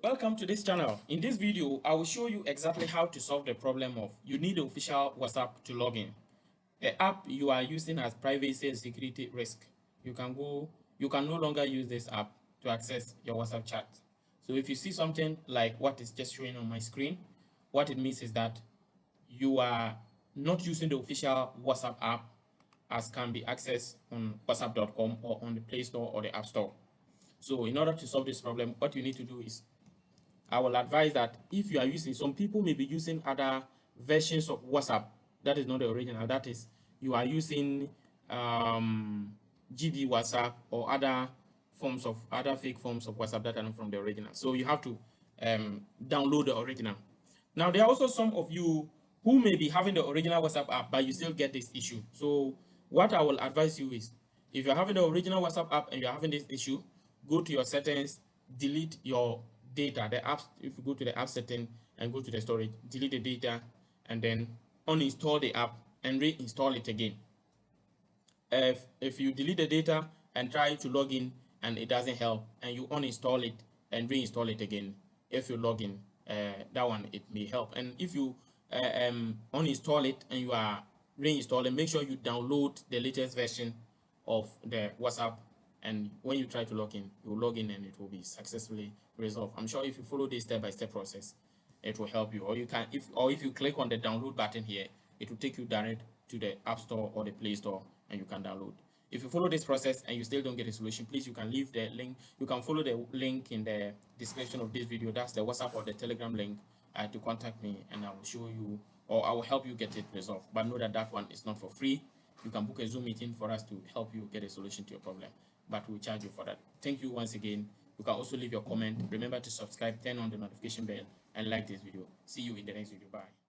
Welcome to this channel. In this video, I will show you exactly how to solve the problem of you need the official WhatsApp to log in. The app you are using has privacy and security risk. You can no longer use this app to access your WhatsApp chat. So if you see something like what is just showing on my screen, what it means is that you are not using the official WhatsApp app as can be accessed on whatsapp.com or on the Play Store or the App Store. So in order to solve this problem, what you need to do is I will advise that if you are using, some people may be using other versions of WhatsApp that is not the original. That is, you are using GB WhatsApp or other fake forms of WhatsApp that are not from the original. So you have to download the original. Now there are also some of you who may be having the original WhatsApp app, but you still get this issue. So what I will advise you is, if you're having the original WhatsApp app and you're having this issue, go to your settings, delete your data, the apps. If you go to the app setting and go to the storage, delete the data, and then uninstall the app and reinstall it again. If you delete the data and try to log in and it doesn't help, and you uninstall it and reinstall it again, if you log in, that one it may help. And if you uninstall it and you are reinstalling, make sure you download the latest version of the WhatsApp, and when you try to log in, you will log in and it will be successfully resolved. I'm sure if you follow this step-by-step process, it will help you. Or if you click on the download button here, it will take you direct to the App Store or the Play Store and you can download. If you follow this process and you still don't get a solution, please, you can leave the link. You can follow the link in the description of this video. That's the WhatsApp or the Telegram link to contact me, and I will show you, or I will help you get it resolved. But know that that one is not for free. You can book a Zoom meeting for us to help you get a solution to your problem, but we'll charge you for that. Thank you once again. You can also leave your comment. Remember to subscribe, turn on the notification bell, and like this video. See you in the next video. Bye.